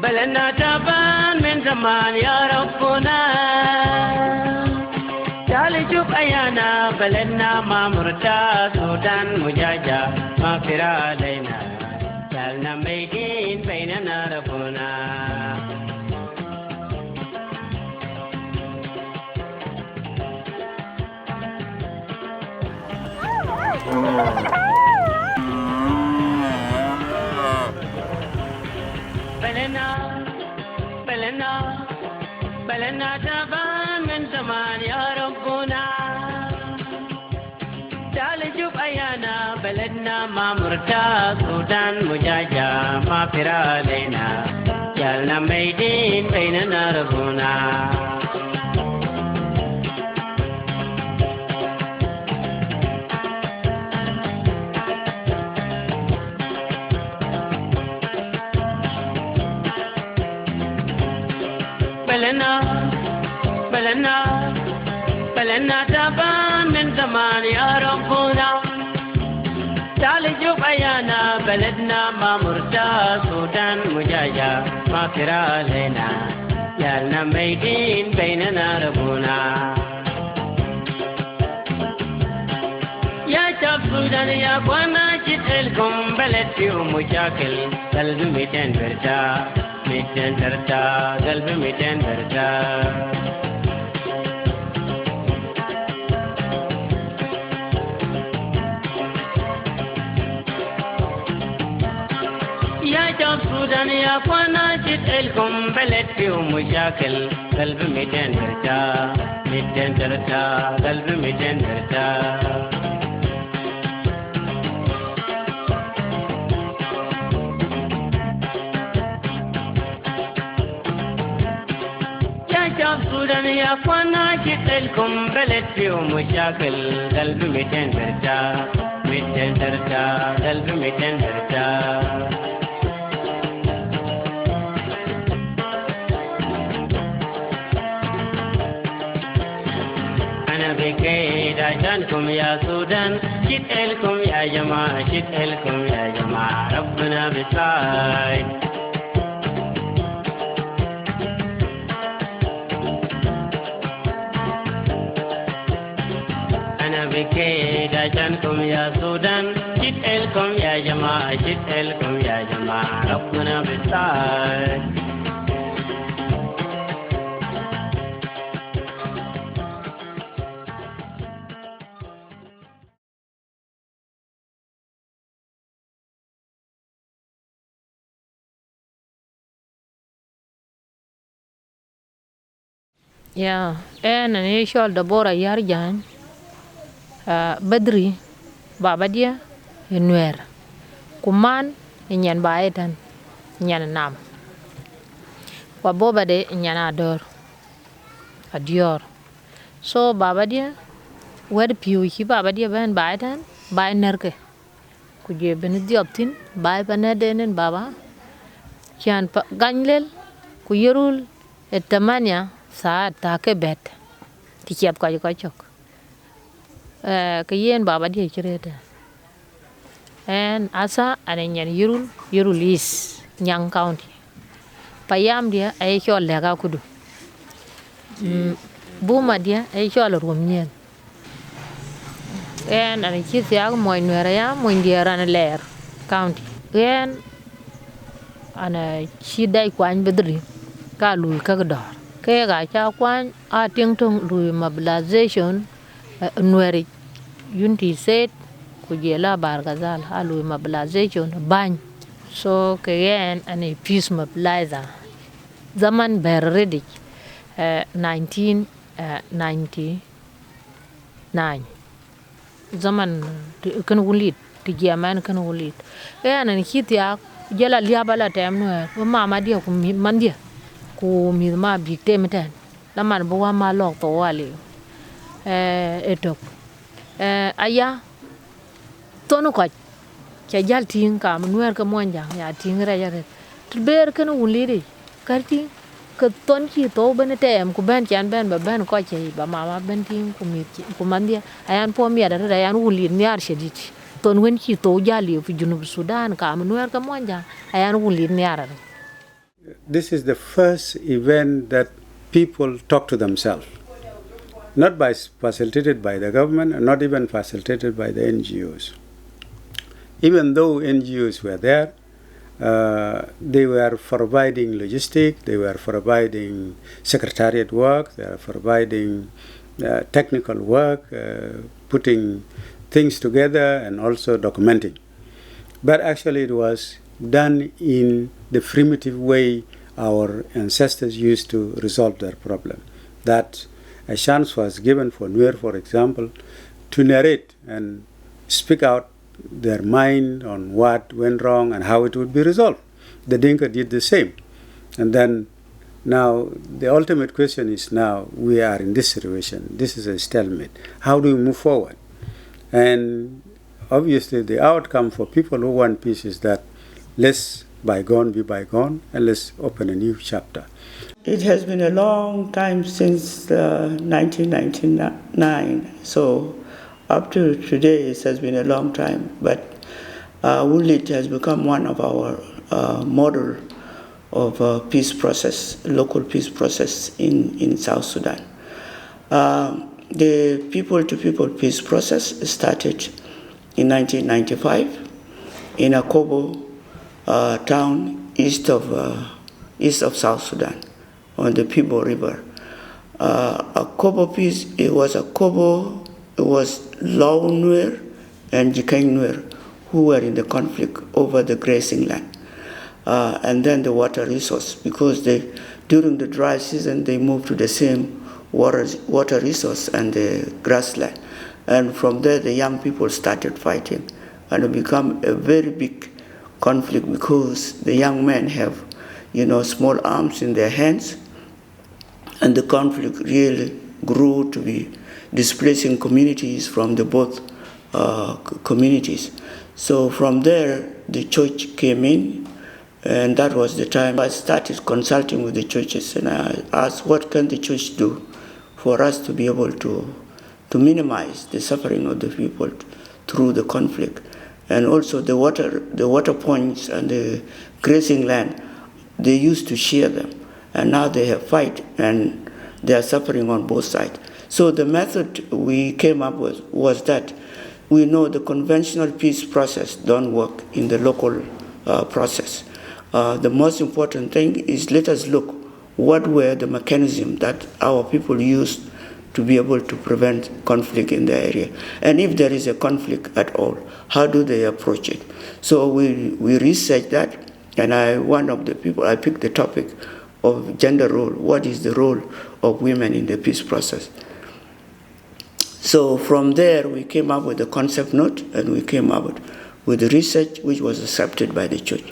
بلنا تعبان من زمان يا ربنا تعال شوف أيانا بلدنا ما مرتاح سودان مجاجة ما في علينا جعلنا ميتين بيننا ربنا بلنا تعبان من زمان يا ربنا تعال شوف أيانا بلدنا ما مرتاح سودان مجاجة ما في علينا جعلنا ميتين بيننا ربنا بلنا تعبان من زمان يا ربنا تعال شوف أيانا بلدنا ما مرتاح سودان مجاجة ما في علينا يالنا ميتين بيننا ربنا يا شعب سودان يا أخوانا جدلكم بلد فيه مشاكل قلب 200 برتا 200 برتا قلب 200 برتا سودان يا أخوانا جدلكم بلد فيه مشاكل قلب 200 برتا 200 برتا قلب 200 برتا يا شعب سودان يا أخوانا جدلكم بلد فيه مشاكل قلب 200 برتا 200 برتا قلب 200 برتا عشانكم يا سودان جدلكم يا جماعة جدلكم يا جماعة ربنا بيساعد أنا بكيد عشانكم يا سودان جدلكم يا جماعة جدلكم يا جماعة ربنا بيساعد Yeah, and initial Dabora Yarjan, Badri, Babadia, Nuer, Kuman, Inyan Baetan, Nyan Nam, Wabobade, Nyanador, a Dior. So Babadia, where the pew, he Babadia ban Baetan, by Nerke. Could you have been the optin, by Panaden and Baba? Kian Ganglel, Kuyurul, Etamania. Saat take bet tiap ko chok ke yen baba dia cerita and asa anenyan Yirol is Nyang County payam dia ay chol lega kudu buma dia ay chol rumnyen and ani chitiag moy Nuer ya moy dia ran ler county and ana chidai kwan bedri ka lu ka dor ke ga cha kwan a ting tong lui mobilization Nuer unity set ku jela bargazal a lui mobilization ban so ke yen ani peace mobilizer zaman ber ready 1999 zaman kan wulit ti jaman kan wulit yen ani kitia jela liabala tem Nuer mama dia ku man dia ku mi ma big temten la man bo wa ma lok to wali etok aya tonu ko cha jal tin ka Nuer ka monja ya tin ra ya ber kan wuliri karti ka ton ki to ben tem ku ben chan ben ba ben ko che ba mama ben tin ku mi ku man dia ayan po mi da yan wulir nyar shedit ton wen ki to jali fi junub Sudan ka Nuer ka monja ayan wulir nyar this is the first event that people talk to themselves, not facilitated by the government and not even facilitated by the NGOs. Even though NGOs were there, they were providing logistics, they were providing secretariat work, they were providing technical work, putting things together and also documenting. But actually it was done in the primitive way our ancestors used to resolve their problem. That a chance was given for Nuer, for example, to narrate and speak out their mind on what went wrong and how it would be resolved. The Dinka did the same. And then now the ultimate question is, now we are in this situation. This is a stalemate. How do we move forward? And obviously the outcome for people who want peace is that let's bygone be bygone and let's open a new chapter. It has been a long time since 1999, so up to today it has been a long time, but Wunlit has become one of our model of peace process, local peace process in South Sudan. The people-to-people peace process started in 1995 in Akobo town east of South Sudan on the Pibo River. Akobo peace, it was Law Nuer and Jikeng Nuer who were in the conflict over the grazing land. And then the water resource, because during the dry season they moved to the same water resource and the grassland. And from there the young people started fighting, and it became a very big conflict because the young men have, small arms in their hands, and the conflict really grew to be displacing communities from the both communities. So from there, the church came in, and that was the time I started consulting with the churches, and I asked, what can the church do for us to be able to minimize the suffering of the people through the conflict? And also the water points and the grazing land, they used to share them, and now they have fight and they are suffering on both sides. So the method we came up with was that we know the conventional peace process don't work in the local process. The most important thing is, let us look what were the mechanisms that our people used to be able to prevent conflict in the area. And if there is a conflict at all, how do they approach it? So we researched that, and I picked the topic of gender role. What is the role of women in the peace process? So from there, we came up with a concept note, and we came up with the research, which was accepted by the church.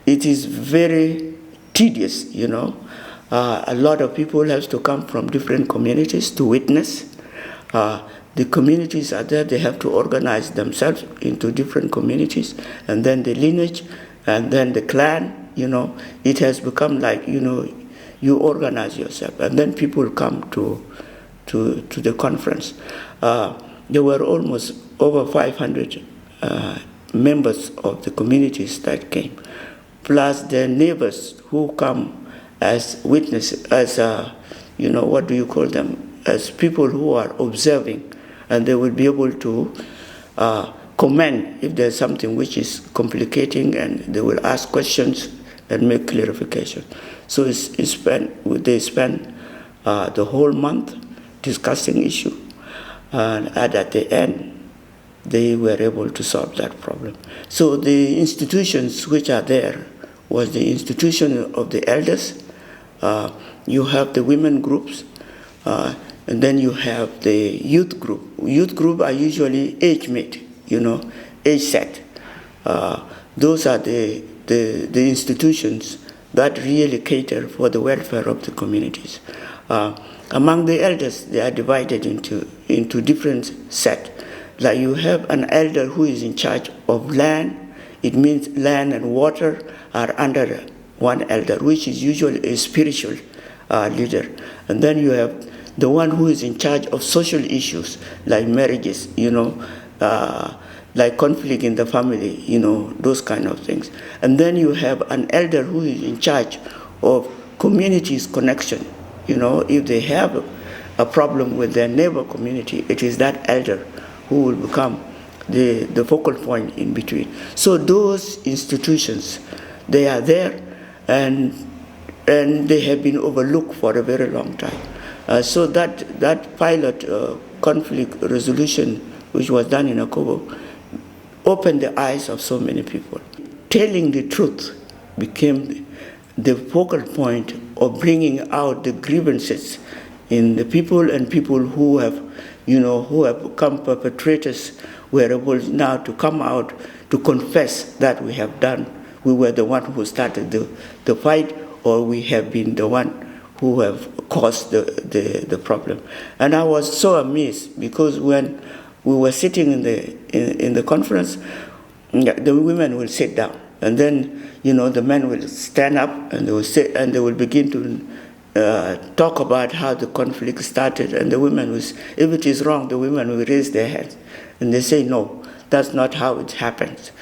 It is very tedious, a lot of people have to come from different communities to witness. The communities are there, they have to organize themselves into different communities, and then the lineage, and then the clan, it has become like, you organize yourself, and then people come to the conference. There were almost over 500 members of the communities that came, plus their neighbors who come as witnesses, as as people who are observing, and they will be able to comment if there's something which is complicating, and they will ask questions and make clarification. So they spend the whole month discussing issue, and at the end, they were able to solve that problem. So the institutions which are there was the institution of the elders. You have the women groups, and then you have the youth group. Youth group are usually age-mate, age set. Those are the institutions that really cater for the welfare of the communities. Among the elders, they are divided into different sets. Like you have an elder who is in charge of land. It means land and water are under one elder, which is usually a spiritual leader. And then you have the one who is in charge of social issues, like marriages, like conflict in the family, those kind of things. And then you have an elder who is in charge of communities' connection. If they have a problem with their neighbor community, it is that elder who will become the focal point in between. So those institutions, they are there, and they have been overlooked for a very long time. So that pilot conflict resolution, which was done in Akobo, opened the eyes of so many people. Telling the truth became the focal point of bringing out the grievances in the people, and people who have become perpetrators were able now to come out to confess that we were the one who started the fight, or we have been the one who have caused the problem. And I was so amazed, because when we were sitting in the conference, the women will sit down, and then the men will stand up, and they will sit, and they will begin to talk about how the conflict started. And the women will, if it is wrong, the women will raise their hands, and they say, no, that's not how it happens.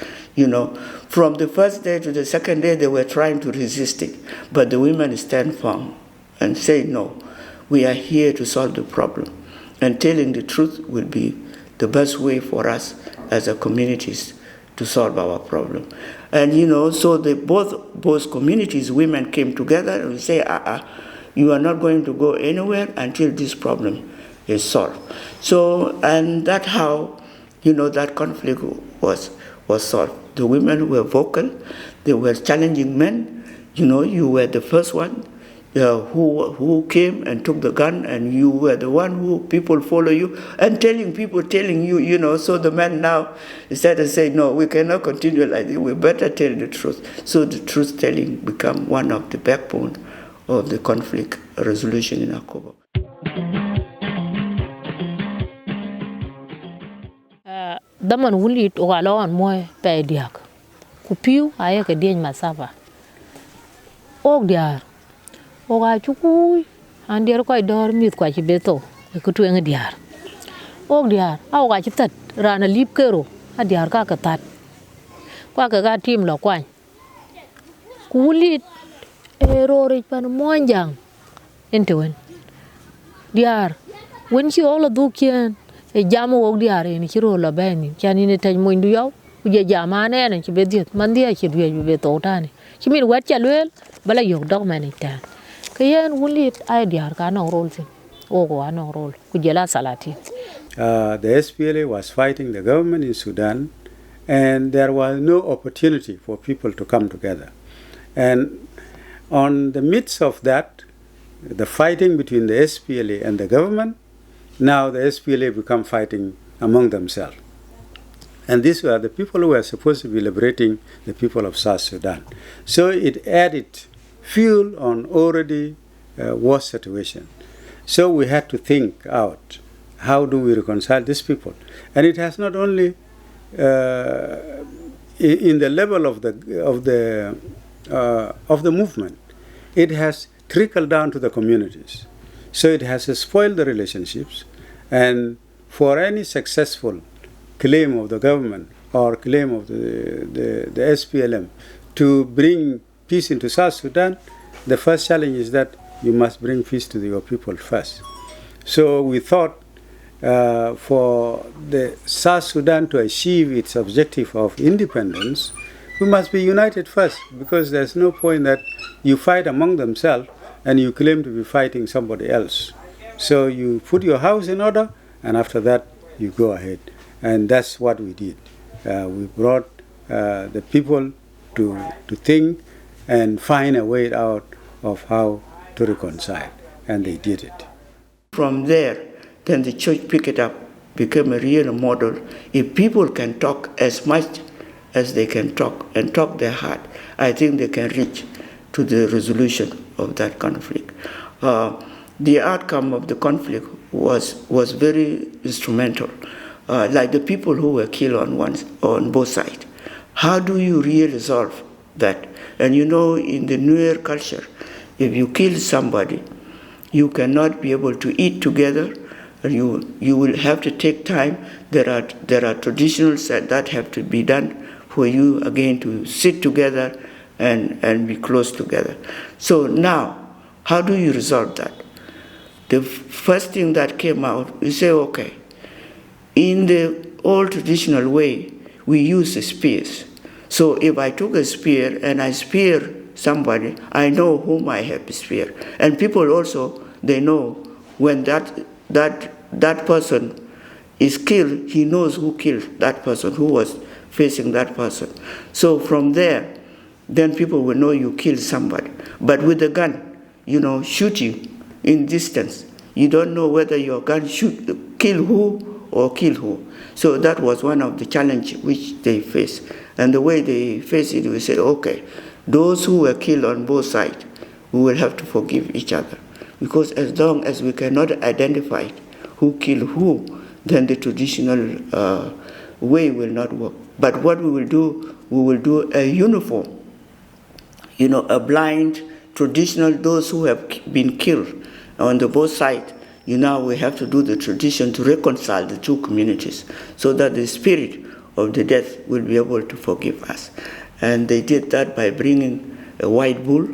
From the first day to the second day, they were trying to resist it, but the women stand firm and say, no, we are here to solve the problem, and telling the truth will be the best way for us as a communities to solve our problem. And so both communities, women came together and say, you are not going to go anywhere until this problem is solved. So, and that's how that conflict was solved. The women were vocal, they were challenging men. You were the first one who came and took the gun, and you were the one who people follow you, and telling you, so the men now, instead of saying, no, we cannot continue like this, we better tell the truth. So the truth telling become one of the backbone of the conflict resolution in Akobo. Daman Wunlit Ogalawan Moy Paydiak. Kupiu ayaka dieny masava. Diar. Oga chukui andier ko dor mit kwa chibeto ekutu eng diar. Diar oga chitat rana lip kero adiar ka katat. Kwa ka team lo kwany. Kulit erore pan monjang entewen. Diar when chi ola dukien e jamu diar ni chiro la beni chani ne tan moindu yaw uje jamane na chibediet mandia chidwe beto tani. Chimir wat chalwel bala yok dog manita. Kayan Wunlit idea no role thing. No role. Kujela salati. The SPLA was fighting the government in Sudan, and there was no opportunity for people to come together. And on the midst of that, the fighting between the SPLA and the government, now the SPLA become fighting among themselves. And these were the people who were supposed to be liberating the people of South Sudan. So it added fuel on already war situation. So we had to think out, how do we reconcile these people? And it has not only in the level of the movement, it has trickled down to the communities. So it has spoiled the relationships, and for any successful claim of the government or claim of the SPLM to bring peace into South Sudan, the first challenge is that you must bring peace to your people first. So we thought for the South Sudan to achieve its objective of independence, we must be united first, because there's no point that you fight among themselves and you claim to be fighting somebody else. So you put your house in order, and after that you go ahead. And that's what we did. We brought the people to think and find a way out of how to reconcile, and they did it. From there, then the church picked it up, became a real model. If people can talk as much as they can talk and talk their heart, I think they can reach to the resolution of that conflict. The outcome of the conflict was very instrumental. Like the people who were killed on both sides. How do you really resolve that? And in the Nuer culture, if you kill somebody, you cannot be able to eat together, and you will have to take time. There are traditionals that have to be done for you again to sit together and be close together. So now, how do you resolve that? The first thing that came out, we say, okay, in the old traditional way, we use spears. So if I took a spear and I spear somebody, I know whom I have spear. And people also, they know when that person is killed, he knows who killed that person, who was facing that person. So from there, then people will know you killed somebody. But with a gun, shooting in distance, you don't know whether your gun should kill who or kill who. So that was one of the challenges which they faced. And the way they faced it, we said, okay, those who were killed on both sides, we will have to forgive each other. Because as long as we cannot identify who killed who, then the traditional way will not work. But what we will do a uniform, a blind, traditional, those who have been killed on the both sides. We have to do the tradition to reconcile the two communities so that the spirit of the death will be able to forgive us. And they did that by bringing a white bull,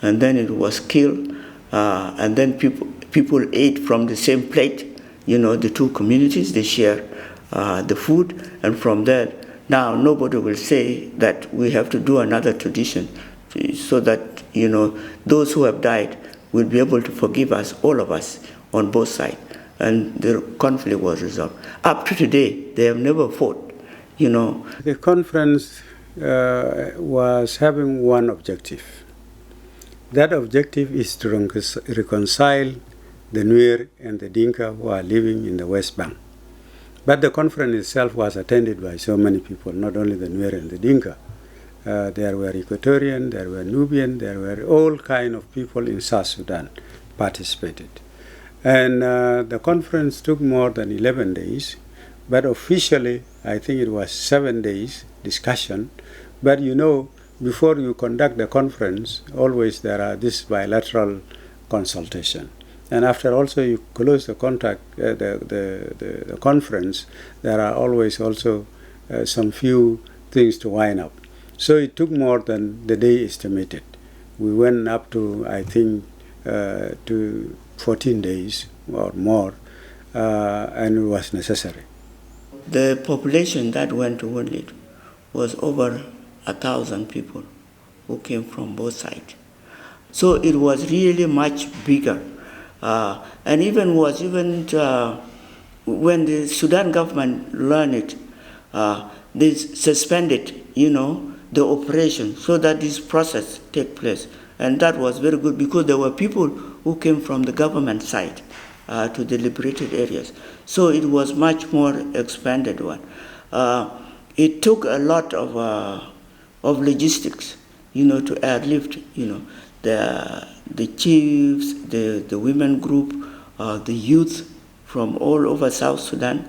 and then it was killed, and then people ate from the same plate. The two communities, they share the food, and from there, now nobody will say that we have to do another tradition so that, those who have died will be able to forgive us, all of us, on both sides. And the conflict was resolved. Up to today, they have never fought, The conference was having one objective. That objective is to reconcile the Nuer and the Dinka who are living in the West Bank. But the conference itself was attended by so many people, not only the Nuer and the Dinka. There were Equatorian, there were Nubian, there were all kinds of people in South Sudan participated. And the conference took more than 11 days, but officially I think it was 7 days discussion. But before you conduct the conference, always there are this bilateral consultation. And after also you close the the conference, there are always also some few things to wind up. So it took more than the day estimated. We went up to, I think, to 14 days or more, and it was necessary. The population that went to Wunlit was over 1,000 people who came from both sides. So it was really much bigger. And when the Sudan government learned it, they suspended, the operation so that this process take place. And that was very good because there were people who came from the government side to the liberated areas. So it was much more expanded one. It took a lot of logistics, to airlift, the chiefs, the women group, the youth from all over South Sudan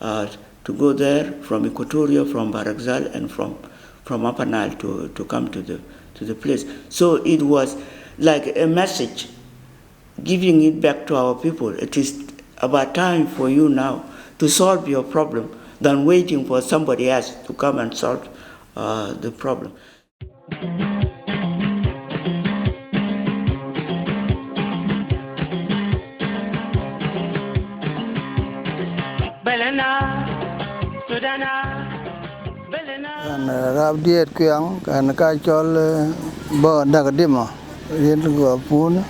to go there, from Equatoria, from Barakzal, and from Upper Nile to come to the place. So it was like a message, giving it back to our people. It is about time for you now to solve your problem than waiting for somebody else to come and solve the problem. Rab diet kyang kan ka chol bo dagadima rin go pun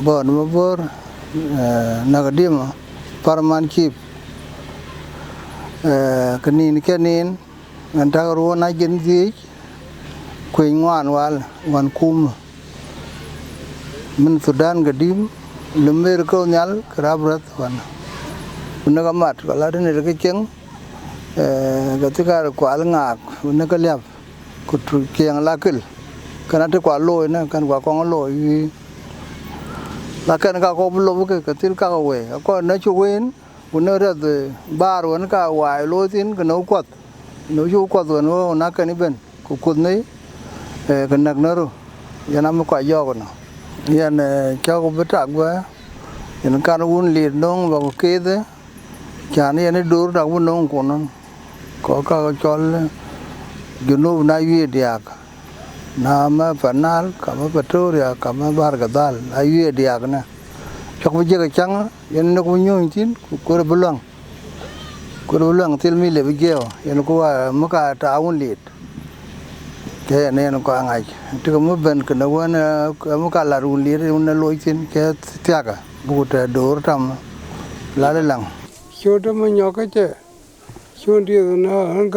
bo mabor nagadima parman chip kanin anta ro na gen ji kuin wan wal wan kum min Sudan gadim lemer ko nyal krabrat wan unagamat kala ne ke cheng ketika kual ngak nak liap kutu kiang lakil karena tu kual loy na kan kual kong loy lakan ka ko lo ke ketil ka we ko na chu wen una ra de bar wan ka wai lo tin ka no kwat no chu kwat wan na ka ni ben ku kut nei kan nak na ro yana ma kwa yo ko no yan cha ko betak ba yan kan Wunlit nong ba ko ke de cha ni ne dur da won nong ko non có chol junub na yue diak nama Panal, kama Pretoria, kama Bargadal, ayu diagna. Chok bijak chang, yan nak bunyong tin, kura beluang til mi le bijeo, yan kuwa muka Wunlit. Kaya na yan ko angay. Tika mo ben kana wana muka lar Wunlit una loitin kaya tiaga, buta dor tam lale lang. Shoda manyoka che, shondi na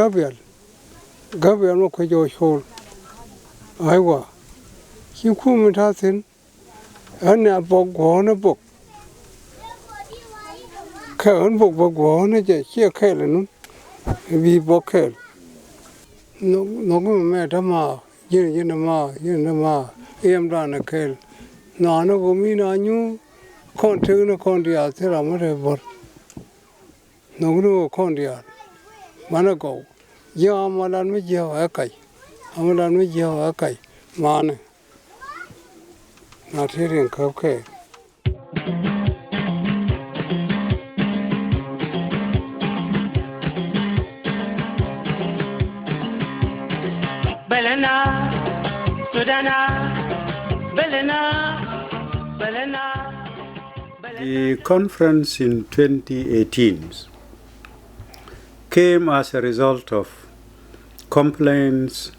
Gabriel mo kwajo shol. Aiwa, hiku mutasin, ane abog wana bog. Kaun bog wana je, here kele nun, vi bog kele. No me dama, yin ma, dana kele. Na go mi na nyu, konti na kondia tera mare bor. No kondia, mana go. Ya amalan me jeo akai. Amalan me jeo akai. Mane. Na thirin kapke. Belena, Sudana, Belena. The conference in 2018 came as a result of complaints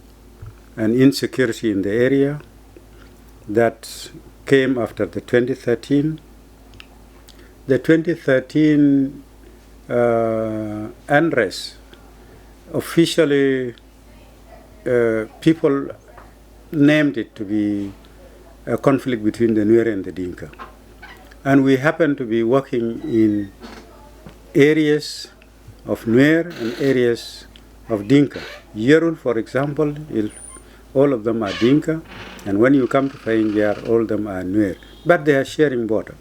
and insecurity in the area that came after the 2013. The 2013 unrest, officially people named it to be a conflict between the Nuer and the Dinka. And we happen to be working in areas of Nuer and areas of Dinka. Yirol, for example, all of them are Dinka, and when you come to Payinjiar, all of them are Nuer. But they are sharing border.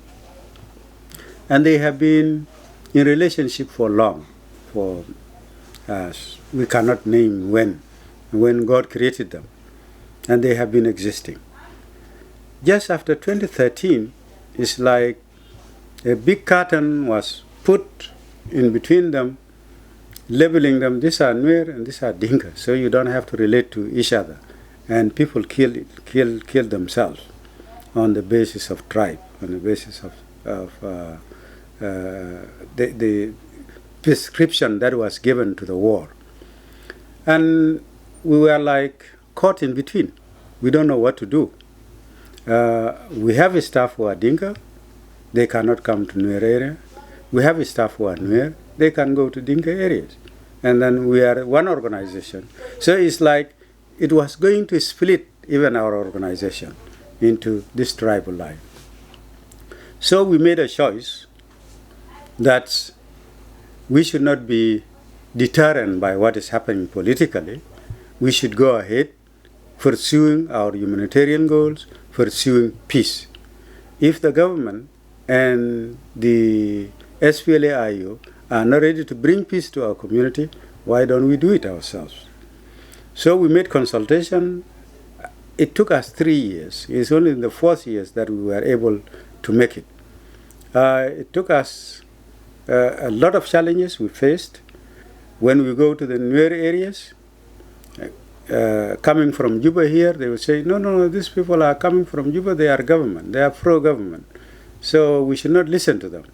And they have been in relationship for long, for we cannot name when God created them. And they have been existing. Just after 2013, it's like a big curtain was put in between them, labeling them, these are Nuer and these are Dinka, so you don't have to relate to each other. And people kill themselves on the basis of tribe, on the basis of the prescription that was given to the war. And we were like caught in between. We don't know what to do. We have a staff who are Dinka, they cannot come to Nuer area. We have a staff who are Nuer, they can go to Dinka areas. And then we are one organization. So it's like it was going to split even our organization into this tribal line. So we made a choice that we should not be deterred by what is happening politically. We should go ahead pursuing our humanitarian goals, pursuing peace. If the government and the SPLA-IO are not ready to bring peace to our community, why don't we do it ourselves? So we made consultation. It took us 3 years. It's only in the 4th year that we were able to make it. It took us a lot of challenges we faced. When we go to the Nuer areas, coming from Juba here, they would say, no, these people are coming from Juba, they are government, they are pro-government. So we should not listen to them.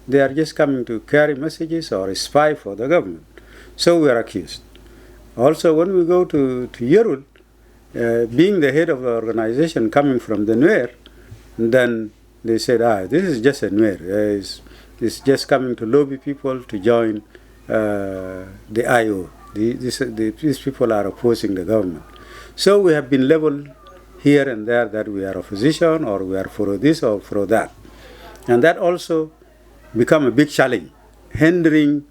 They are just coming to carry messages or spy for the government. So we are accused. Also, when we go to Yirol, being the head of the organization coming from the Nuer, then they said, this is just a Nuer. It's just coming to lobby people to join the IO. These people are opposing the government. So we have been labeled here and there that we are opposition or we are for this or for that. And that also become a big challenge, hindering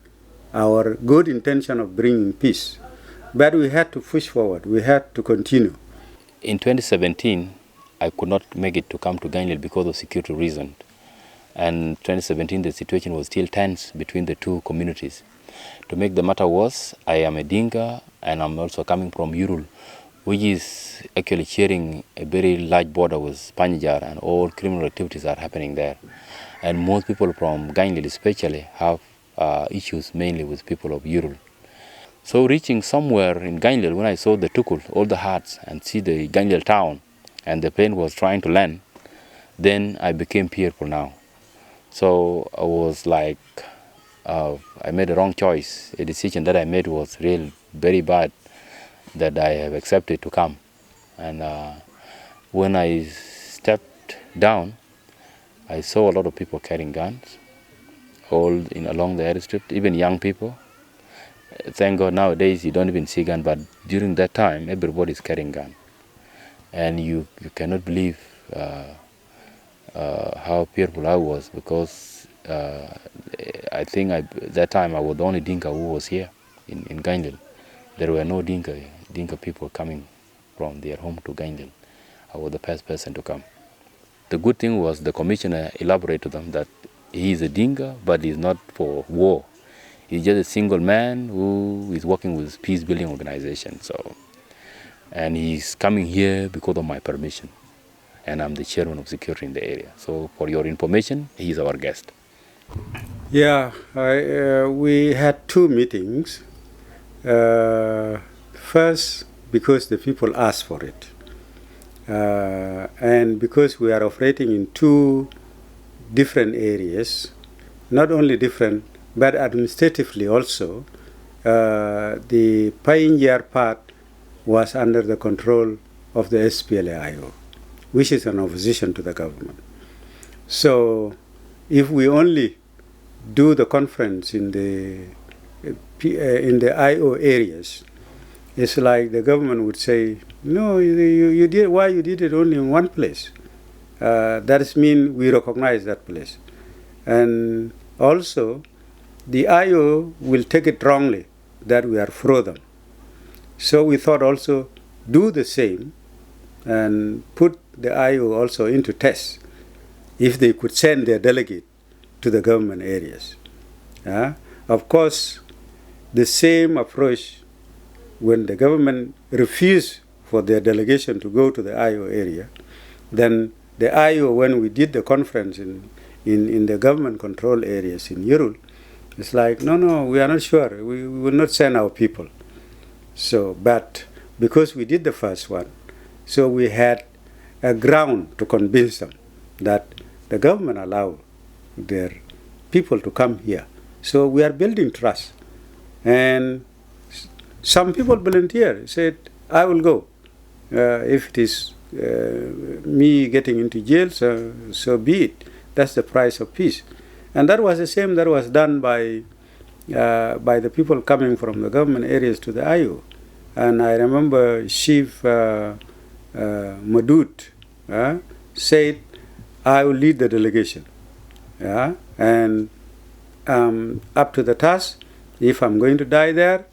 our good intention of bringing peace. But we had to push forward. We had to continue. In 2017, I could not make it to come to Ganyel because of security reasons. And 2017, the situation was still tense between the two communities. To make the matter worse, I am a Dinka and I'm also coming from Yirol, which is actually sharing a very large border with Payinjiar, and all criminal activities are happening there. And most people from Ganyel especially have issues mainly with people of Yirol. So reaching somewhere in Ganjil, when I saw the Tukul, all the huts, and see the Ganjil town, and the plane was trying to land, then I became fearful now. So I was like, I made a wrong choice. A decision that I made was really very bad, that I have accepted to come. And when I stepped down, I saw a lot of people carrying guns, all along the airstrip, even young people. Thank God nowadays you don't even see gun, but during that time everybody's carrying gun, and you cannot believe how fearful I was, because I think that time I was the only Dinka who was here in Ganjil. There were no Dinka people coming from their home to Ganjil. I was the first person to come. The good thing was the commissioner elaborated to them that he is a Dinka, but he's not for war. He's just a single man who is working with peace-building organization. So, and he's coming here because of my permission. And I'm the chairman of security in the area. So for your information, he's our guest. Yeah, we had two meetings. First, because the people asked for it. And because we are operating in two different areas, not only different, but administratively also, the Payinjiar part was under the control of the SPLA-IO, which is an opposition to the government. So if we only do the conference in the IO areas, it's like the government would say, no, you did, why you did it only in one place? That means we recognize that place. And also, the IO will take it wrongly that we are for them. So we thought also do the same and put the IO also into test if they could send their delegate to the government areas. Of course, the same approach when the government refused for their delegation to go to the IO area, then the IO, when we did the conference in the government control areas in Yirol, it's like, no, we are not sure. We will not send our people. So, but because we did the first one, so we had a ground to convince them that the government allowed their people to come here. So we are building trust. And some people volunteered, said, I will go. If it is me getting into jail, so be it. That's the price of peace. And that was the same that was done by the people coming from the government areas to the IO. And I remember Chief Madut said, I will lead the delegation. And up to the task, if I'm going to die there,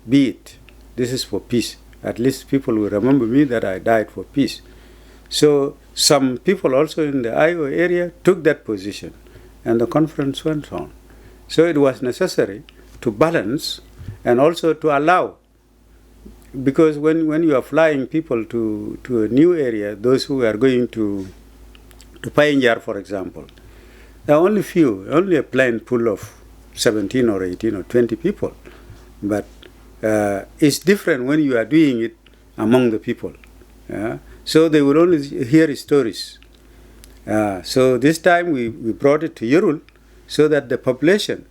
be it. This is for peace. At least people will remember me that I died for peace. So some people also in the IO area took that position, and the conference went on. So it was necessary to balance and also to allow, because when you are flying people to a new area, those who are going to Payinjiar, for example, there are only a plane full of 17 or 18 or 20 people. But it's different when you are doing it among the people. So they will only hear stories. So this time we brought it to Yirol so that the population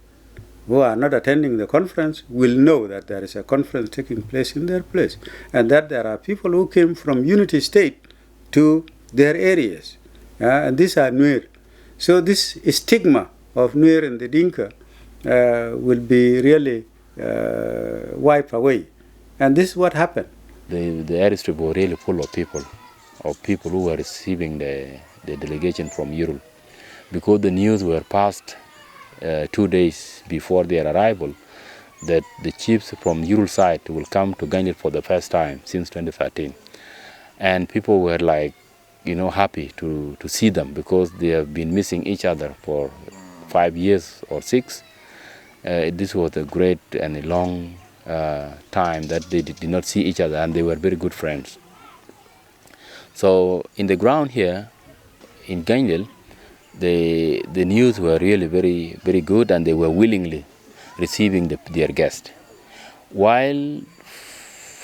who are not attending the conference will know that there is a conference taking place in their place, and that there are people who came from Unity State to their areas. And these are Nuer. So this stigma of Nuer and the Dinka will be really wiped away. And this is what happened. The airstrip was really full of people who were receiving the delegation from Yirol, because the news were passed 2 days before their arrival that the chiefs from Yirol side will come to Ganjil for the first time since 2013. And people were like, happy to see them, because they have been missing each other for 5 years or 6. This was a great and a long time that they did not see each other, and they were very good friends. So in the ground here in Ganjil, the news were really very, very good, and they were willingly receiving their guests. While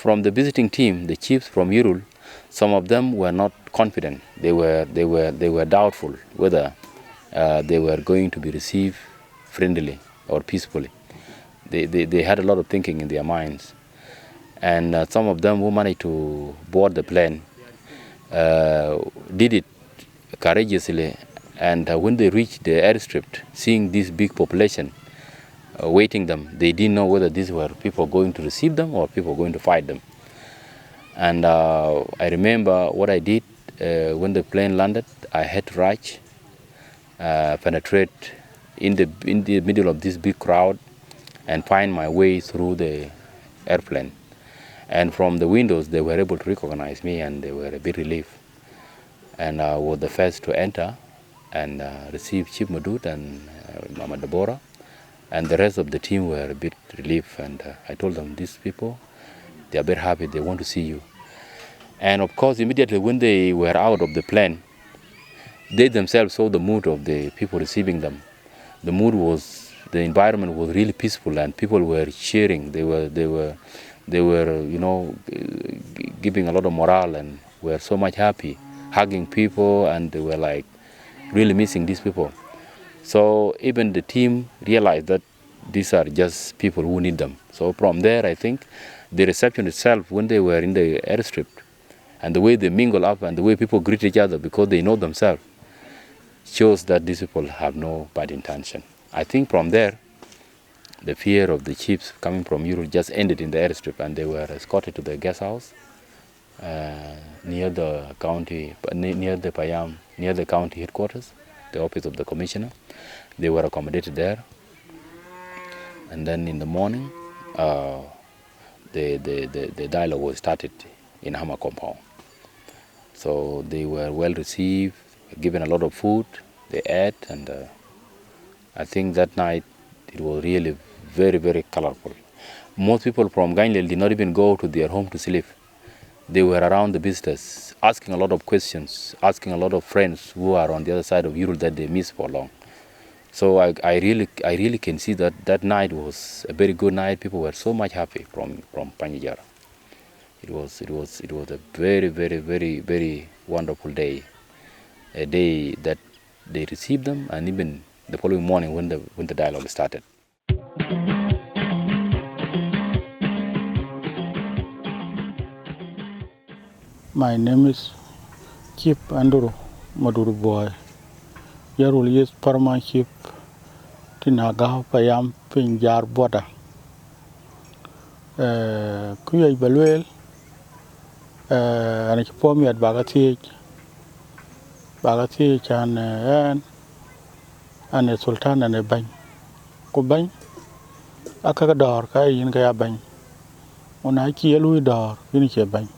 from the visiting team, the chiefs from Yirol, some of them were not confident. They were doubtful whether they were going to be received friendly or peacefully. They had a lot of thinking in their minds. And some of them who managed to board the plane did it courageously. And when they reached the airstrip, seeing this big population waiting them, they didn't know whether these were people going to receive them or people going to fight them. And I remember what I did when the plane landed. I had to rush, penetrate in the middle of this big crowd and find my way through the airplane. And from the windows, they were able to recognize me, and they were a bit relieved. And I was the first to enter and receive Chief Madud and Mama Deborah. And the rest of the team were a bit relieved. And I told them, these people, they are very happy, they want to see you. And of course, immediately when they were out of the plane, they themselves saw the mood of the people receiving them. The environment was really peaceful, and people were cheering. They were, you know, giving a lot of morale, and were so much happy, hugging people, and they were like really missing these people. So even the team realized that these are just people who need them. So from there, I think the reception itself, when they were in the airstrip, and the way they mingle up and the way people greet each other because they know themselves, shows that these people have no bad intention. I think from there, the fear of the chiefs coming from Europe just ended in the airstrip, and they were escorted to the guest house near the county, near the Payam, near the county headquarters, the office of the commissioner. They were accommodated there, and then in the morning, the dialogue was started in Hama compound. So they were well received, given a lot of food, they ate, and I think that night it was really very, very colorful. Most people from Gainlil did not even go to their home to sleep. They were around the visitors, asking a lot of questions, asking a lot of friends who are on the other side of Yirol that they missed for long. So I really can see that that night was a very good night. People were so much happy from Payinjiar. It was a very, very, very, very wonderful day. A day that they received them, and even the following morning when the dialogue started. My name is Chief Andrew Maduru Boy. Yirol is paramount chief Tinaga Payam Payinjiar border. Kuya Balwell, and it's for me at Bagatich and a sultan and a bang. Kubang, a cagador, Kayin Kaya bang. On I kill Louis door, finish a bang.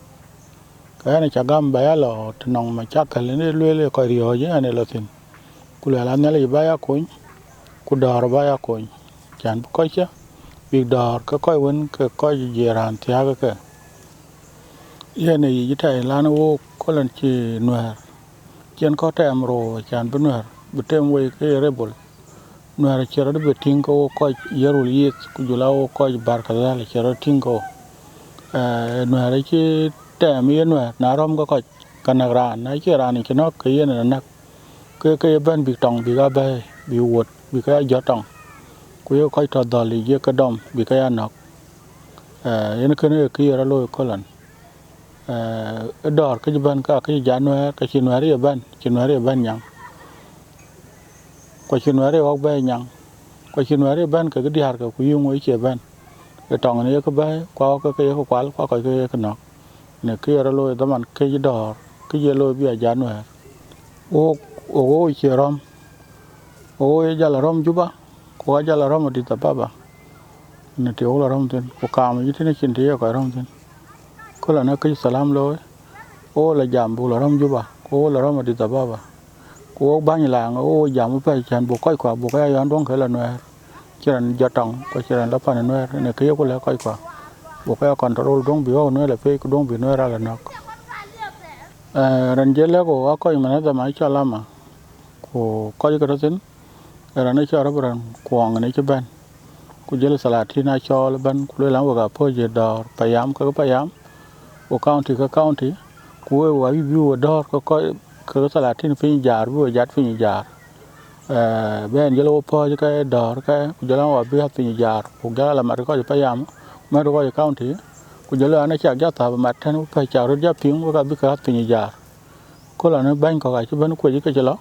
Kayana Chagam Bayalo, Tanong Machakal, and a Lily Corioja and a Latin. Kulanelli Baya coin, Kudar Baya coin. Chan Kocha, Big Dor, Kakoy, Kakoy, and Tiaga. Yenny Yita Lano, Colanchi Nuer. Jan Cotta Amro, Chan Benuer, but ten way rebel. Nuer Cherry Tinko, Coach Yirol Yis, Kujulao, Coach Barkazal, Cherry Tinko. Nuer Tam Yenuer, Narom Coach, Canagran, Nikeran, Kinok, Kayan and Nak. Kayaban Big Tong, Bigabe, Be Wood, Bikaya Jotong. Kuyo Koita Dolly, Yakadom, Bikaya Nok. Yenakane Kira Colon. A door, Kajaban Kaki January, Kachinwari ban, Chinwari ban young. Quachinwari walk by young. Quachinwari ban Kagadiarka, Kuyum Wiki ban. The tongue and Yakabay, Quaka Kwal, Quaka Yakanok. In a clear low, the man Kay door, Kajalo be a January. Oh, Chiram. Oh, Jalarom Juba, Quajalarom did the Baba. In the Tiola Romton, Okam, you think in the Yakaromton. Kolanaki Salam Loy, O La Jambu Ram Juba, O La Roma di Tababa, O Banilang, O Jamupa, and Bokoika, Bokaya and Don Kelanoer, Chiran Jatong, Kochiran Lapan and Nuer, and a Kayakula Koika, Bokaya control don't be all Nuer, fake don't be Nuer Alanok. Rangelego, Ako Manada Macha Lama, Ko Koyakatin, Ranacha Rabran, Kwang and Echaban, ku jël Salatina chol ban ku la waga poje dor payam ka payam o county ka county ku wa wi wo dor ko Salatin Payinjiar wo jat Payinjiar ben jelo poje ka dor ka ku jël wa bi Payinjiar ku jël la mar ko payam mar ko county ku jël ana cha ja ta ma tan pa cha ro ja ping wa bi ka Payinjiar ko la ne ban ko ga ci ban ko ji ka jelo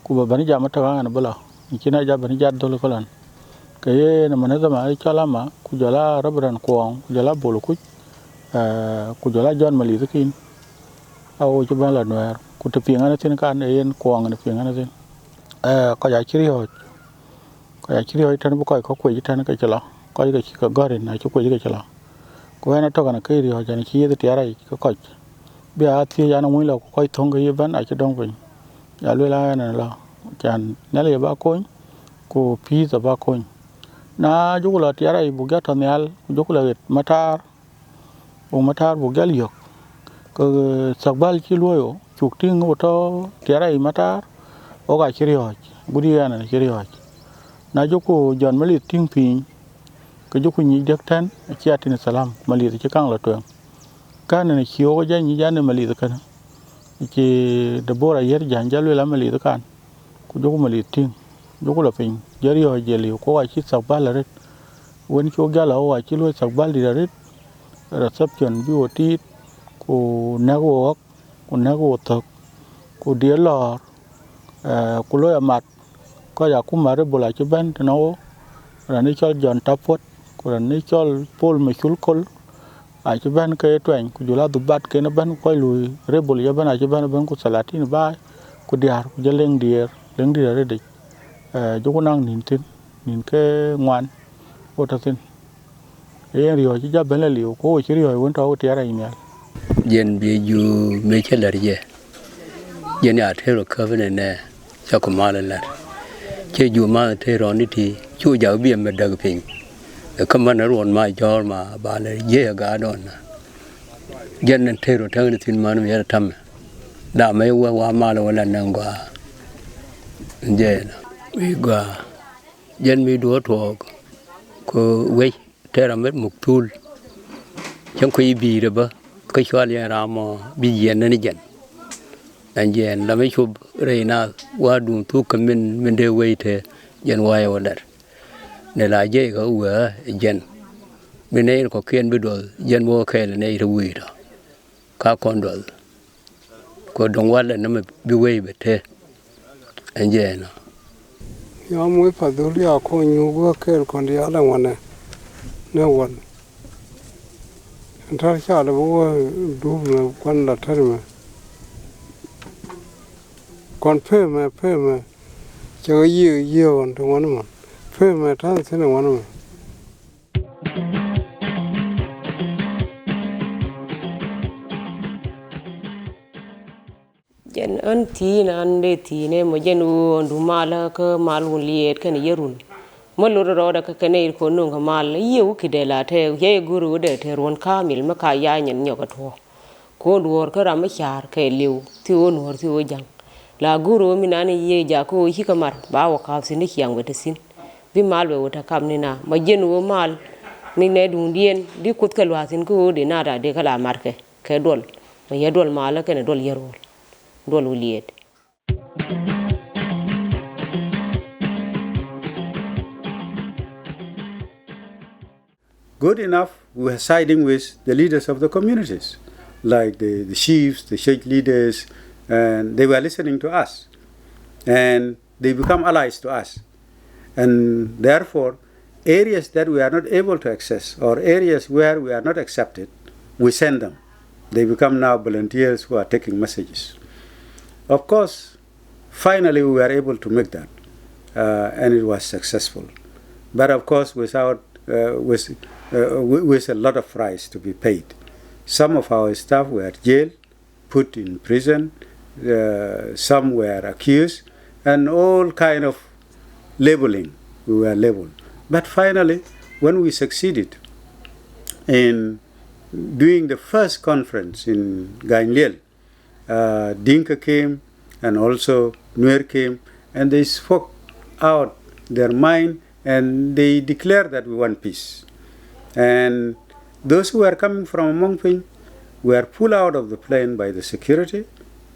ku ba ban ja ma ta ga na bala ci na ja ban ja do ko lan ke na mana zama chala ma ku jala rabran kuang ku jala bolu ku jala John Mali zakin au ci ban la Nuer ku te pinga na tin kan yen kuang na pinga na tin ko ya chiri ho tan bu ko ku ji tan ka chala ko ga ci ka gori na ci ku ji ka chala ko na to kana ke ri ho jan ci ti ara ko bi a ti ya na mu la ko thong ga ban a ci dong bin ya le la na la jan na le ba ko ku pi za ba ko na jugula tiara ibu gata nyal jugula matar bu gal yok ko sagbal ci loyo chukti ngoto tiara i matar o ga chirioj gudi yana chirioj na joko John Mali ting pin ko joko ni dektan ci atini salam Mali ci kang la to kana ne ci o ja ni jane Mali kana ci de bora yer janjalo la Mali kan ko joko Mali ting joko la pin jari ho jeli ko wa ci sagbal ret won ko gala wa ci lo sagbal di ret reception bi oti ko nago tok ko de lor ko lo ya mat ko ya ku mare bola ci ban no rani chol John Tapot ko rani chol Paul Mechul kol a ci ban ke twen ku jula du bat ke na ban ko lu rebel ya ban a ci ban ko Salatin ba ku diar ku jeleng dier leng dier de jogo nang nin ke ngwan otatin riyo ci jabben la liw ko ci riyo won taw tiara email jen bi ju me chelar je jen ya tero kavene ne sa ko mala la che ju ma tero ni ti chu ja bi me dag pin ka man ron ma jor ma ba le je ga don jen tero tang ni tin man me tam da me wa ma la wala nan gwa je mi gwa jen mi do to ko we tera met muktul chẳng có gì được ba cái chỗ này là mà bị giận nên giận anh giận là mấy chục rồi na qua đường thu cầm mình đều quay thế giận quay vào đó này là dễ có uổng giận bên này có khiên bên đó giận mua khe là này rồi quỳ đó các con đó có đồng quát là nó mới bị quay về thế anh giận ya muy pa duli a ko nyu go ke kon dia la wana ne won ntar cha la bo du me kon la tar me kon pe me cho yi on to wana ma pe me tan se ne wana ma jen an ti na an de ti ne mo jen u ndu mala ka malun liet kan yerun mo lo ro da ka ne ko nun ka mal yu ki de la te ye guru de te ron kamil ma ka ya nyen nyo ka to ko duor ka ram char ke liu ti on hor ti o jang la guru mi na ne ye ja ko hi ka mar ba wa ka sin ni yang wete sin bi mal we ta kam ni na ma jen u mal mi ne dun dien di kut ka lwa sin ko de na da de ka la mar ke dol ma ye dol mala ke ne dol yerol dol uliet Good enough, we were siding with the leaders of the communities, like the chiefs, the sheikh leaders, and they were listening to us. And they become allies to us. And therefore, areas that we are not able to access or areas where we are not accepted, we send them. They become now volunteers who are taking messages. Of course, finally we were able to make that, and it was successful. But of course, with a lot of price to be paid. Some of our staff were jailed, put in prison, some were accused, and all kind of labeling, we were labeled. But finally, when we succeeded in doing the first conference in Gainliel, Dinka came and also Nuer came, and they spoke out their mind and they declared that we want peace. And those who were coming from Mongping were pulled out of the plane by the security.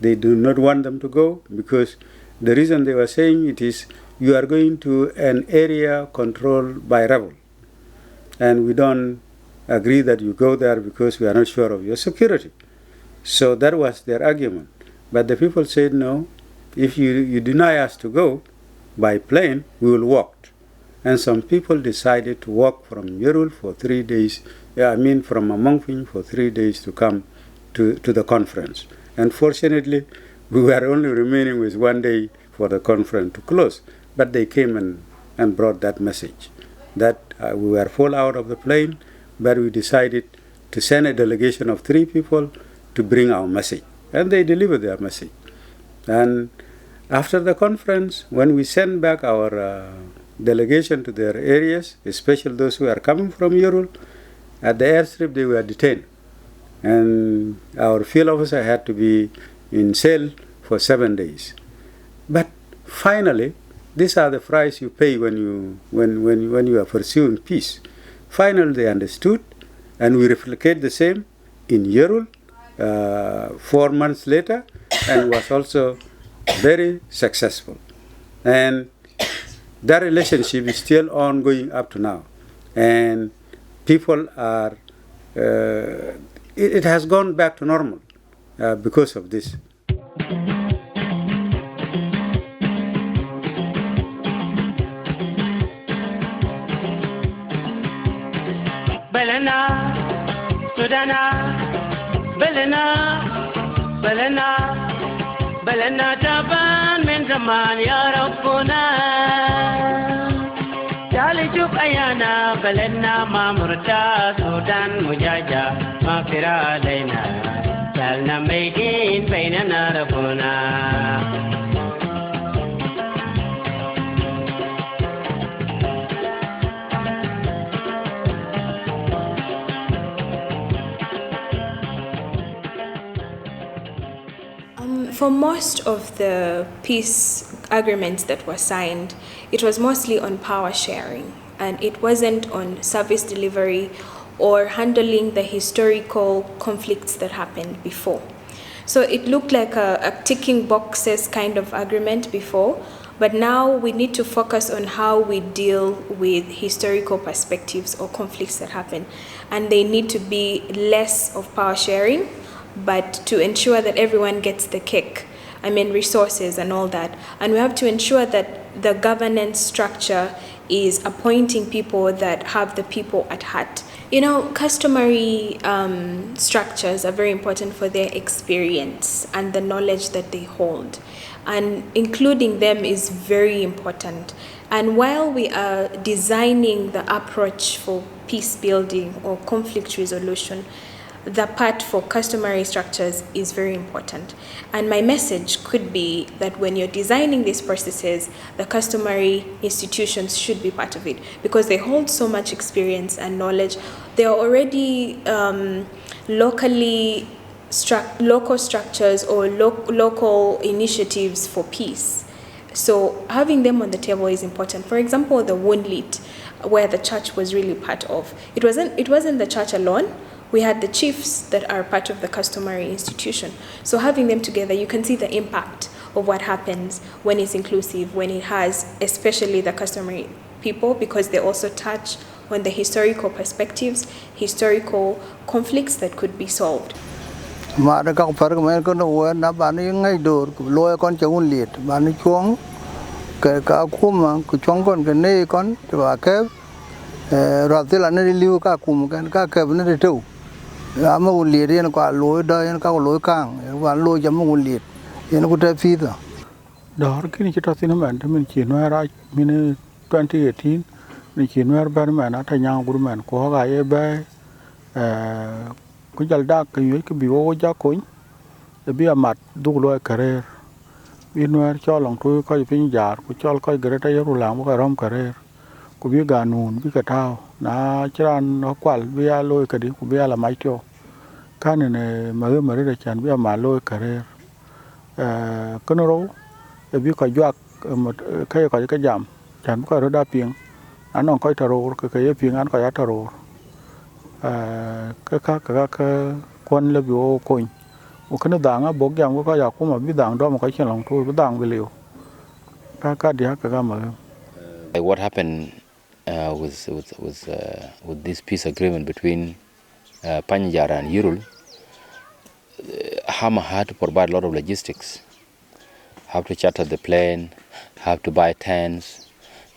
They do not want them to go because the reason they were saying it is, you are going to an area controlled by rebels. And we don't agree that you go there because we are not sure of your security. So that was their argument. But the people said, no, if you deny us to go by plane, we will walk. And some people decided to walk from Yirol for 3 days, from Mongping for 3 days to come to the conference. And fortunately, we were only remaining with 1 day for the conference to close. But they came and brought that message, that we were fall out of the plane, but we decided to send a delegation of 3 people to bring our message. And they delivered their message. And after the conference, when we sent back our delegation to their areas, especially those who are coming from Yirol, at the airstrip they were detained. And our field officer had to be in cell for 7 days. But finally, these are the price you pay when you are pursuing peace. Finally, they understood, and we replicate the same in Yirol 4 months later, and was also very successful. And that relationship is still ongoing up to now. And people are, it has gone back to normal because of this. Belena, Sudana, Belena, Belena, Belena Taban min zaman ya Rabbuna. Jali juk ayana Belena ma murta Sudan mujaja ma fira alaina. Jalna maydin bainana Rabbuna. For most of the peace agreements that were signed, it was mostly on power sharing, and it wasn't on service delivery or handling the historical conflicts that happened before. So it looked like a ticking boxes kind of agreement before, but now we need to focus on how we deal with historical perspectives or conflicts that happen, and they need to be less of power sharing, but to ensure that everyone gets the cake, resources and all that. And we have to ensure that the governance structure is appointing people that have the people at heart. Customary structures are very important for their experience and the knowledge that they hold. And including them is very important. And while we are designing the approach for peace building or conflict resolution, the part for customary structures is very important. And my message could be that when you're designing these processes, the customary institutions should be part of it because they hold so much experience and knowledge. They are already local structures or local initiatives for peace. So having them on the table is important. For example, the Wunlit, where the church was really part of. It wasn't the church alone. We had the chiefs that are part of the customary institution. So having them together, you can see the impact of what happens when it's inclusive, when it has especially the customary people, because they also touch on the historical perspectives, historical conflicts that could be solved. I'm a Wunlit and quite low, and call low kang, and one low jam Wunlit, and good have feather. Darkin Chitathinaman, Payinjiar, 2018, Payinjiar Berman, at a young woman, Koga by Kujal Dak, you could be over Jacoin, the be a mat, do low career. We know Cholong to Payinjiar, which all call Greater Yirol, Ram career. Could be a ganoon, big a tow. Na chiran no kwal bia loy kadi ku bia la maito kanene mare chan bia ma loy career kono ro e bi ko jwak ka jam chan ko ro da ping anong koi taror ka ye pingan ko ya taror ka kon le bio coin o kana danga bog yam ko ya kuma bi dang do mo ka chen long tu bi dang bi liu ka dia ka ma. What happened with this peace agreement between Payinjiar and Yirol, Hama had to provide a lot of logistics, have to charter the plane, have to buy tents,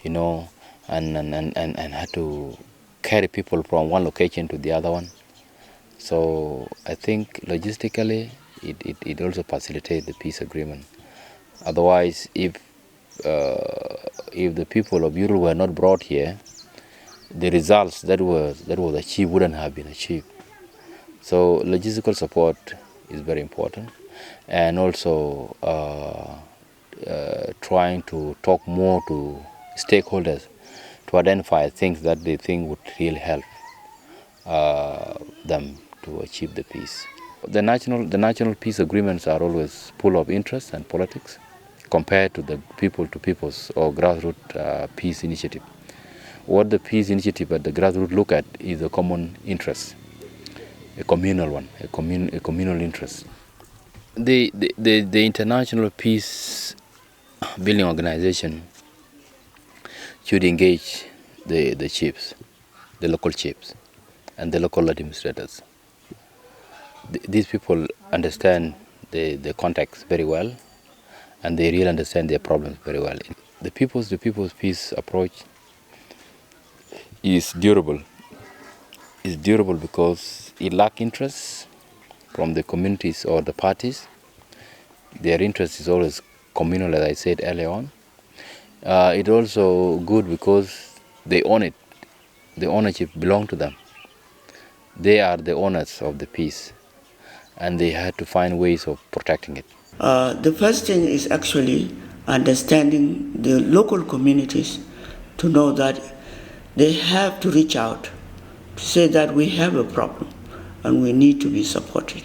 you know, and had to carry people from one location to the other one. So I think logistically it also facilitates the peace agreement. Otherwise, if the people of Yirol were not brought here, the results that was achieved wouldn't have been achieved. So logistical support is very important, and also trying to talk more to stakeholders to identify things that they think would really help them to achieve the peace. The national peace agreements are always full of interest and politics compared to the people-to-peoples or grassroots peace initiative. What the peace initiative at the grassroots look at is a common interest, a communal one, a communal interest. The international peace building organization should engage the chiefs, the local chiefs, and the local administrators. These people understand the context very well, and they really understand their problems very well. The people's peace approach is durable. It's durable because it lacks interest from the communities or the parties. Their interest is always communal, as I said earlier on. It's also good because they own it. The ownership belongs to them. They are the owners of the peace, and they had to find ways of protecting it. The first thing is actually understanding the local communities to know that they have to reach out to say that we have a problem and we need to be supported.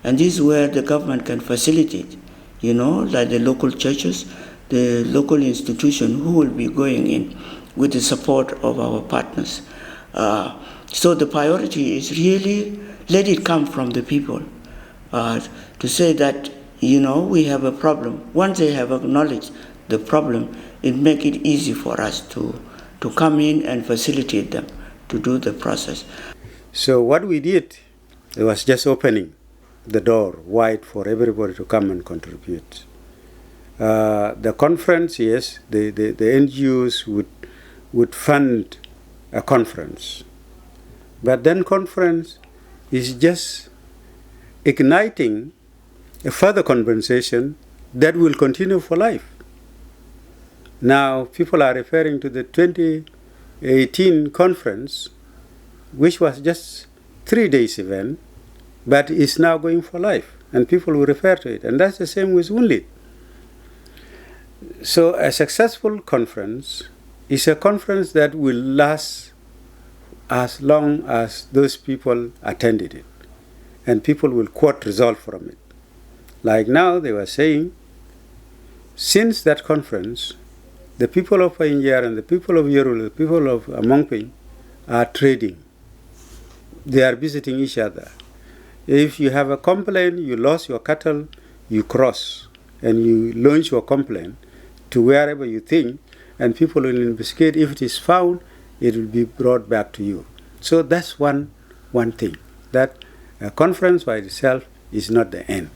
And this is where the government can facilitate, you know, like the local churches, the local institution who will be going in with the support of our partners. So the priority is really let it come from the people to say that, you know, we have a problem. Once they have acknowledged the problem, it makes it easy for us to come in and facilitate them to do the process. So what we did, it was just opening the door wide for everybody to come and contribute. The conference, yes, the NGOs would fund a conference. But then conference is just igniting a further conversation that will continue for life. Now, people are referring to the 2018 conference, which was just 3 days event, but is now going for life, and people will refer to it. And that's the same with Wunlit. So a successful conference is a conference that will last as long as those people attended it, and people will quote results from it. Like now, they were saying, since that conference, the people of Payinjiar and the people of Yirol, the people of Amongping are trading. They are visiting each other. If you have a complaint, you lost your cattle, you cross and you launch your complaint to wherever you think, and people will investigate. If it is found, it will be brought back to you. So that's one thing, that a conference by itself is not the end.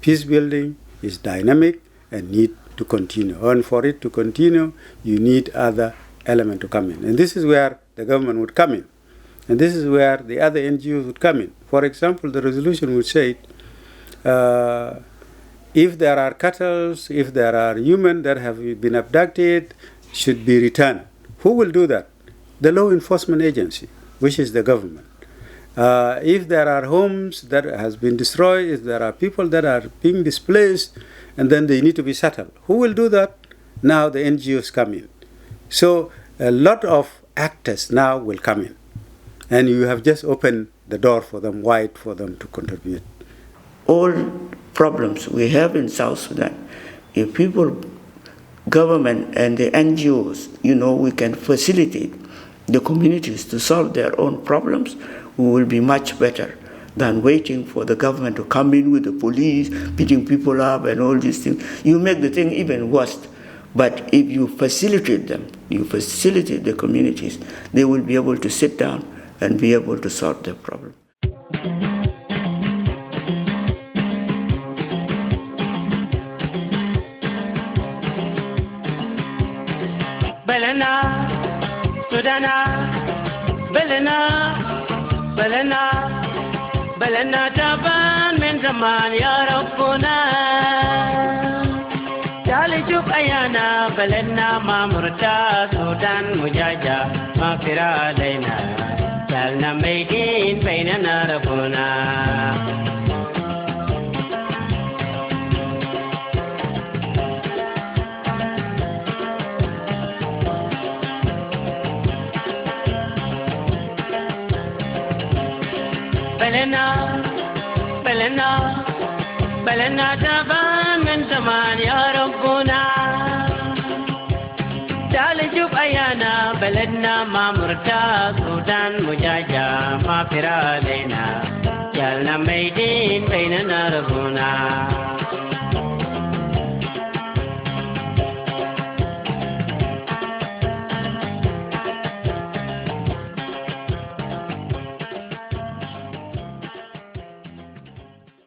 Peace building is dynamic and need to continue. And for it to continue, you need other elements to come in. And this is where the government would come in. And this is where the other NGOs would come in. For example, the resolution would say, if there are cattle, if there are humans that have been abducted, should be returned. Who will do that? The law enforcement agency, which is the government. If there are homes that has been destroyed, if there are people that are being displaced, and then they need to be settled, who will do that? Now the NGOs come in. So a lot of actors now will come in, and you have just opened the door for them wide for them to contribute. All problems we have in South Sudan, if people government and the NGOs, we can facilitate the communities to solve their own problems, we will be much better than waiting for the government to come in with the police, beating people up and all these things. You make the thing even worse. But if you facilitate them, you facilitate the communities, they will be able to sit down and be able to solve their problem. Belena, Sudana, Belena, Belena, Belena Taban min zaman ya Rabbuna. Jali juk ayana Belena ma murta Sudan mujaja ma fira alaina. Jalna maydin bainana Rabbuna. Belena, Belena, Belena taban min zaman ya Rabbuna. Jali juk ayana Belena ma murta Sudan mujaja ma fira alaina. Jalna maydin bainana Rabbuna.